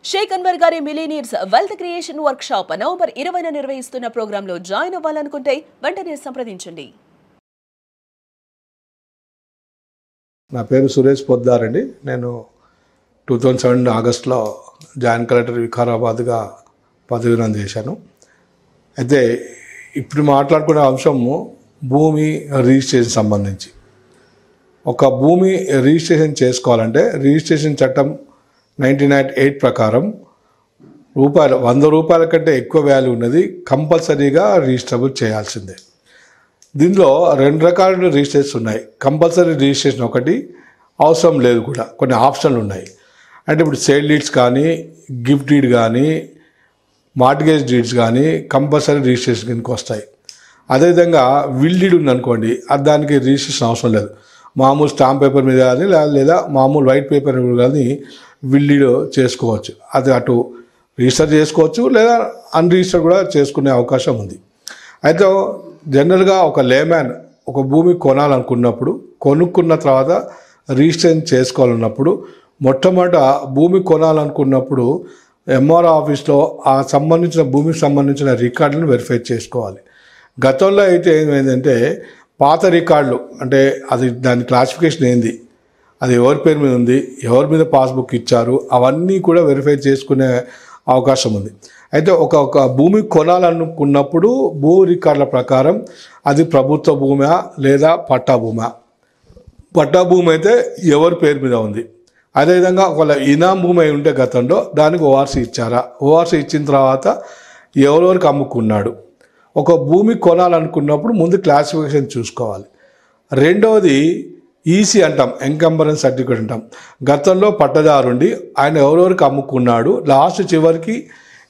షేక్ అన్వర్ గారి millionaires wealth creation workshop November 20న నిర్వహిస్తున్న ప్రోగ్రాంలో జాయిన్ అవ్వాలనుకుంటే వెంటనే సంప్రదించండి. నా పేరు సురేష్ పొద్దార్ అండి. నేను 2007 ఆగస్టులో జాయింట్ కలెక్టర్ వికారాబాద్గా పదవి విరమణ చేశాను. అయితే ఇప్పుడు మాట్లాడుకునే అంశము భూమి రిజిస్ట్రేషన్ సంబంధించి. ఒక భూమి రిజిస్ట్రేషన్ చేసుకోవాలంటే రిజిస్ట్రేషన్ చట్టం 1998 ప్రకారం ₹100 కంటే ఎక్కువ వాల్యూ ఉన్నది కంపల్సరీగా రిజిస్టరబుల్ చేయాల్సిందే. దీనిలో 2 రకాల రిజిస్ట్రేషన్ ఉన్నాయి. కంపల్సరీ రిజిస్ట్రేషన్ ఒకటి, అవసరం లేదు కూడా, కొన్ని ఆప్షన్లు ఉన్నాయి. అంటే ఇప్పుడు సేల్ డీడ్స్ కానీ, గిఫ్ట్ డీడ్ కానీ, మార్ట్గేజ్ డీడ్స్ కానీ కంపల్సరీ రిజిస్ట్రేషన్ కిందకి వస్తాయి. అదేవిధంగా విల్ డీడ్ ఉందనుకోండి, దానికి రిజిస్ట్రేషన్ అవసరం లేదు. మామూలు స్టాంప్ పేపర్ మీద కానీ లేదా మామూలు వైట్ పేపర్ కానీ విల్ డీడ్ చేసుకోవచ్చు. అది అటు రిజిస్టర్ చేసుకోవచ్చు లేదా అన్రిజిస్టర్ కూడా చేసుకునే అవకాశం ఉంది. అయితే జనరల్గా ఒక లేమ్యాన్ ఒక భూమి కొనాలనుకున్నప్పుడు, కొనుక్కున్న తర్వాత రిజిస్ట్రేషన్ చేసుకోవాలన్నప్పుడు మొట్టమొదట భూమి కొనాలనుకున్నప్పుడు ఎంఆర్ఓ ఆఫీస్లో ఆ భూమికి సంబంధించిన రికార్డులను వెరిఫై చేసుకోవాలి. గతంలో అయితే ఏమైందంటే పాత రికార్డులు, అంటే అది దాని క్లాసిఫికేషన్ ఏంది, అది ఎవరి పేరు మీద ఉంది, ఎవరి మీద పాస్బుక్ ఇచ్చారు, అవన్నీ కూడా వెరిఫై చేసుకునే అవకాశం ఉంది. అయితే ఒక భూమి కొనాలనుకున్నప్పుడు భూ రికార్డుల ప్రకారం అది ప్రభుత్వ భూమా లేదా పట్టా భూమా. పట్టా భూమి అయితే ఎవరి పేరు మీద ఉంది. అదేవిధంగా ఒకవేళ ఇనాం భూమి అయి ఉంటే గతంలో దానికి ఓఆర్సీ ఇచ్చారా, ఓఆర్సీ ఇచ్చిన తర్వాత ఎవరెవరికి అమ్ముకున్నాడు. ఒక భూమి కొనాలనుకున్నప్పుడు ముందు క్లాసిఫికేషన్ చూసుకోవాలి. రెండవది ఈసీ అంటాం, ఎంకంబరెన్స్ సర్టిఫికేట్ అంటాం. గతంలో పట్టదారుండి ఆయన ఎవరెవరికి అమ్ముకున్నాడు, లాస్ట్ చివరికి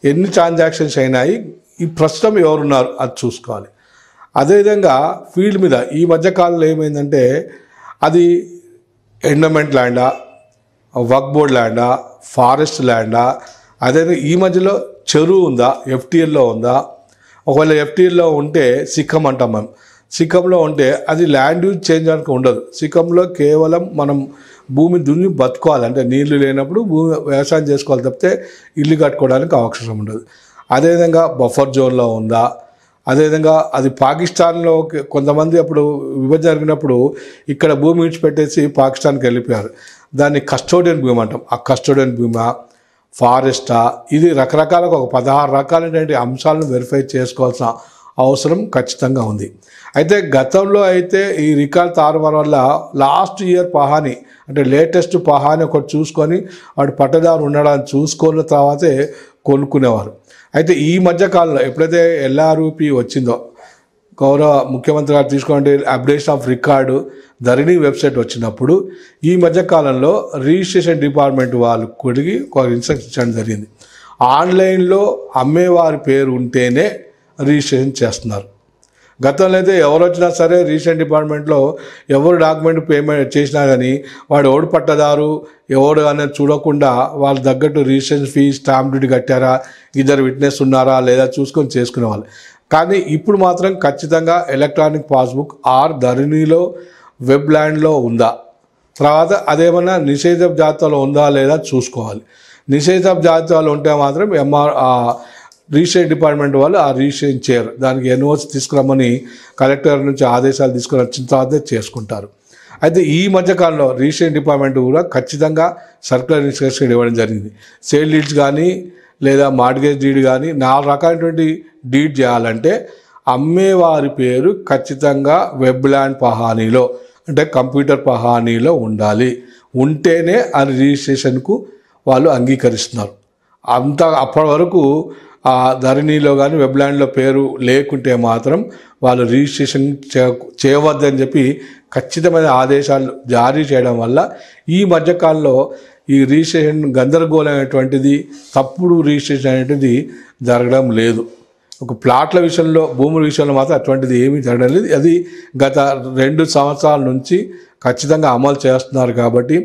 ఎన్ని ట్రాన్సాక్షన్స్ అయినాయి, ఈ ప్రస్తుతం ఎవరున్నారు అది చూసుకోవాలి. అదేవిధంగా ఫీల్డ్ మీద ఈ మధ్యకాలంలో ఏమైందంటే అది ఎండోమెంట్ ల్యాండా, వక్ బోర్డ్ ల్యాండా, ఫారెస్ట్ ల్యాండా, అదేవిధంగా ఈ మధ్యలో చెరువు ఉందా, ఎఫ్టీఎల్లో ఉందా. ఒకవేళ ఎఫ్టీఎల్లో ఉంటే సిక్కం అంటాం మనం. సిక్కంలో ఉంటే అది ల్యాండ్ యూజ్ చేంజ్ చేయడానికి ఉండదు. సిక్కంలో కేవలం మనం భూమి దున్ని బతుకోవాలి, అంటే నీళ్లు లేనప్పుడు భూమి వ్యవసాయం చేసుకోవాలి తప్పితే ఇల్లు కట్టుకోవడానికి అవకాశం ఉండదు. అదేవిధంగా బఫర్ జోన్లో ఉందా, అదేవిధంగా అది పాకిస్తాన్లో కొంతమంది అప్పుడు విభజన జరిగినప్పుడు ఇక్కడ భూమి విడిచిపెట్టేసి పాకిస్తాన్కి వెళ్ళిపోయారు. దాన్ని కస్టోడియన్ భూమి అంటాం. ఆ కస్టోడియన్ భూమా, ఫారెస్టా, ఇది రకరకాలుగా ఒక 16 రకాలైనటువంటి అంశాలను వెరిఫై చేసుకోవాల్సిన అవసరం ఖచ్చితంగా ఉంది. అయితే గతంలో అయితే ఈ రికార్డ్ తారుమారు వల్ల లాస్ట్ ఇయర్ పహాని, అంటే లేటెస్ట్ పహాని ఒకటి చూసుకొని వాడు పట్టదారు ఉండడాన్ని చూసుకున్న తర్వాతే కొనుక్కునేవారు. అయితే ఈ మధ్యకాలంలో ఎప్పుడైతే ఎల్ఆర్యూపీ వచ్చిందో, గౌరవ ముఖ్యమంత్రి గారు తీసుకోండి updation of record Dharani website వచ్చినప్పుడు ఈ మధ్యకాలంలో రిజిస్ట్రేషన్ డిపార్ట్మెంట్ వాళ్ళు కొడిగి ఒక ఇన్స్ట్రక్షన్ ఇచ్చడం జరిగింది. ఆన్లైన్లో అమ్మేవారి పేరు ఉంటేనే రిజిస్ట్రేషన్ చేస్తున్నారు. గతంలో అయితే ఎవరు వచ్చినా సరే రిజిస్ట్రేషన్ డిపార్ట్మెంట్లో ఎవరు డాక్యుమెంట్ పేమెంట్ చేసినా కానీ వాడు ఎవడు పట్టదారు ఎవడు అనేది చూడకుండా వాళ్ళ తగ్గట్టు రిజిస్ట్రేషన్ ఫీ, స్టాంప్ డ్యూటీ కట్టారా, ఇద్దరు విట్నెస్ ఉన్నారా లేదా చూసుకొని చేసుకునేవాళ్ళు. కానీ ఇప్పుడు మాత్రం ఖచ్చితంగా ఎలక్ట్రానిక్ పాస్బుక్ ఆర్ ధరణిలో వెబ్ ల్యాండ్లో ఉందా, తర్వాత అదేమన్నా నిషేధ జాబితాలో ఉందా లేదా చూసుకోవాలి. నిషేధ జాబితాలో ఉంటే మాత్రం రిజిస్ట్రేషన్ డిపార్ట్మెంట్ వాళ్ళు ఆ రిజిస్ట్రేషన్ చేయరు. దానికి ఎన్ఓసి తీసుకురమ్మని కలెక్టర్ నుంచి ఆదేశాలు తీసుకుని వచ్చిన తర్వాతే చేసుకుంటారు. అయితే ఈ మధ్యకాలంలో రిజిస్ట్రేషన్ డిపార్ట్మెంట్ కూడా ఖచ్చితంగా సర్క్యులర్ ఇన్స్ట్రక్షన్ ఇవ్వడం జరిగింది. సేల్ డీడ్స్ కానీ లేదా మార్ట్గేజ్ డీడ్ కానీ 4 రకాలైనటువంటి డీడ్ చేయాలంటే అమ్మేవారి పేరు ఖచ్చితంగా వెబ్ ల్యాండ్ పహానీలో, అంటే కంప్యూటర్ పహానీలో ఉండాలి. ఉంటేనే ఆ రిజిస్ట్రేషన్కు వాళ్ళు అంగీకరిస్తున్నారు. అప్పటి వరకు ఆ ధరణిలో కానీ వెబ్ ల్యాండ్లో పేరు లేకుంటే మాత్రం వాళ్ళు రిజిస్ట్రేషన్ చేయవద్దని చెప్పి ఖచ్చితమైన ఆదేశాలు జారీ చేయడం వల్ల ఈ మధ్యకాలంలో ఈ రిజిస్ట్రేషన్ గందరగోళమైనటువంటిది, తప్పుడు రిజిస్ట్రేషన్ అనేటువంటిది జరగడం లేదు. ఒక ప్లాట్ల విషయంలో, భూముల విషయంలో మాత్రం అటువంటిది ఏమీ జరగడం లేదు. అది గత 2 సంవత్సరాల నుంచి ఖచ్చితంగా అమలు చేస్తున్నారు. కాబట్టి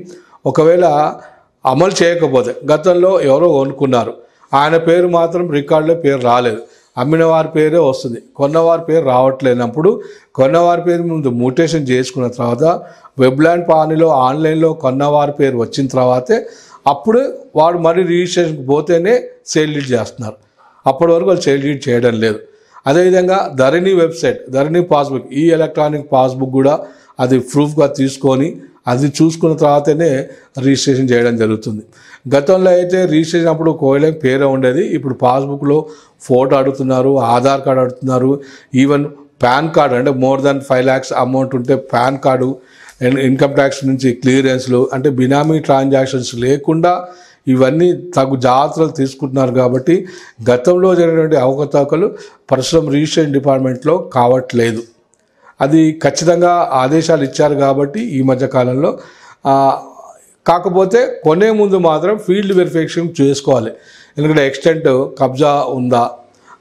ఒకవేళ అమలు చేయకపోతే, గతంలో ఎవరో కొనుక్కున్నారు, ఆయన పేరు మాత్రం రికార్డులో పేరు రాలేదు, అమ్మిన వారి పేరే వస్తుంది, కొన్నవారి పేరు రావట్లేనప్పుడు కొన్నవారి పేరు ముందు మ్యూటేషన్ చేసుకున్న తర్వాత వెబ్ ల్యాండ్ పానీలో ఆన్లైన్లో కొన్నవారి పేరు వచ్చిన తర్వాతే అప్పుడు వాడు మళ్ళీ రిజిస్ట్రేషన్కి పోతేనే సేల్ డీడ్ చేస్తున్నారు. అప్పటి వరకు వాళ్ళు సేల్ డీడ్ చేయడం లేదు. అదేవిధంగా ధరణి వెబ్సైట్, ధరణి పాస్బుక్, ఈ ఎలక్ట్రానిక్ పాస్బుక్ కూడా అది ప్రూఫ్గా తీసుకొని అది చూసుకున్న తర్వాతనే రిజిస్ట్రేషన్ చేయడం జరుగుతుంది. గతంలో అయితే రిజిస్ట్రేషన్ అప్పుడు కోయిలం పేరే ఉండేది. ఇప్పుడు పాస్బుక్లో ఫోటో అడుగుతున్నారు, ఆధార్ కార్డు అడుగుతున్నారు, ఈవెన్ పాన్ కార్డు, అంటే మోర్ దాన్ 5 lakhs అమౌంట్ ఉంటే పాన్ కార్డు, ఇన్కమ్ ట్యాక్స్ నుంచి క్లియరెన్స్లు, అంటే బినామీ ట్రాన్సాక్షన్స్ లేకుండా ఇవన్నీ తగు జాగ్రత్తలు తీసుకుంటున్నారు. కాబట్టి గతంలో జరిగినటువంటి అవకతవకలు ప్రస్తుతం రిజిస్ట్రేషన్ డిపార్ట్మెంట్లో కావట్లేదు. అది ఖచ్చితంగా ఆదేశాలు ఇచ్చారు కాబట్టి ఈ మధ్యకాలంలో. కాకపోతే కొనే ముందు మాత్రం ఫీల్డ్ వెరిఫికేషన్ చేసుకోవాలి. ఎందుకంటే ఎక్స్టెంట్ కబ్జా ఉందా,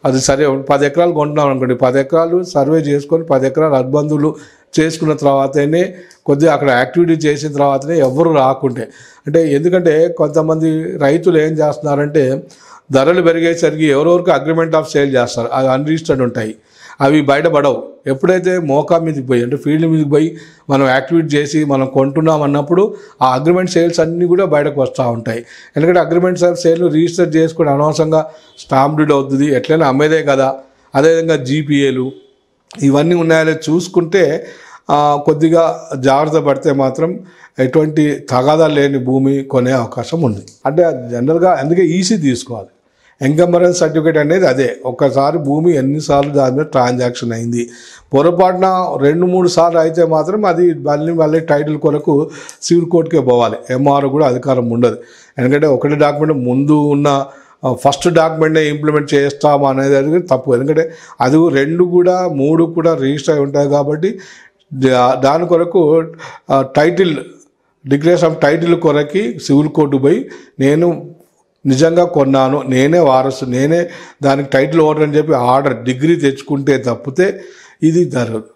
అది సరే 10 ఎకరాలు కొంటున్నాం అనుకోండి, 10 ఎకరాలు సర్వే చేసుకొని 10 ఎకరాలు అద్బందులు చేసుకున్న తర్వాతనే కొద్దిగా అక్కడ యాక్టివిటీ చేసిన తర్వాతనే ఎవరు రాకుంటే, అంటే ఎందుకంటే కొంతమంది రైతులు ఏం చేస్తున్నారంటే ధరలు పెరిగేసరికి ఎవరెవరికి అగ్రిమెంట్ ఆఫ్ సేల్ చేస్తారు, అవి అన్రిజిస్టర్డ్ ఉంటాయి, అవి బయటపడవు. ఎప్పుడైతే మోకా మీదకి పోయి అంటే ఫీల్డ్ మీదకి పోయి మనం యాక్టివేట్ చేసి మనం కొంటున్నాం అన్నప్పుడు ఆ అగ్రిమెంట్ సేల్స్ అన్నీ కూడా బయటకు వస్తూ ఉంటాయి. ఎందుకంటే అగ్రిమెంట్స్ ఆఫ్ సేల్ రిజిస్టర్ చేసుకుని అనవసరంగా స్టాంప్ డ్యూటీ అవుతుంది, ఎట్లయినా అమ్మేదే కదా. అదేవిధంగా జీపీఏలు ఇవన్నీ ఉన్నాయో చూసుకుంటే కొద్దిగా జాగ్రత్త పడితే మాత్రం ఎటువంటి తగాదా లేని భూమి కొనే అవకాశం ఉంది. అంటే జనరల్గా అందుకే ఈసీ తీసుకోవాలి. ఎంకంబరెన్స్ సర్టిఫికేట్ అనేది అదే, ఒక్కసారి భూమి ఎన్నిసార్లు దాని మీద ట్రాన్సాక్షన్ అయింది, పొరపాటున 2-3 సార్లు అయితే మాత్రం అది మళ్ళీ టైటిల్ కొరకు సివిల్ కోర్టుకే పోవాలి. ఎంఆర్ఓ కూడా అధికారం ఉండదు. ఎందుకంటే ఒకటి డాక్యుమెంట్ ముందు ఉన్న ఫస్ట్ డాక్యుమెంట్నే ఇంప్లిమెంట్ చేస్తాం అనేది తప్పు. ఎందుకంటే అది 2 కూడా 3 కూడా రిజిస్టర్ అయి ఉంటాయి కాబట్టి దాని కొరకు టైటిల్ డిక్లేరేషన్ ఆఫ్ టైటిల్ కొరకి సివిల్ కోర్టు పోయి నేను నిజంగా కొన్నాను, నేనే వారసు, నేనే దానికి టైటిల్ ఓటర్ అని చెప్పి ఆర్డర్ డిగ్రీ తెచ్చుకుంటే తప్పితే ఇది జరగదు.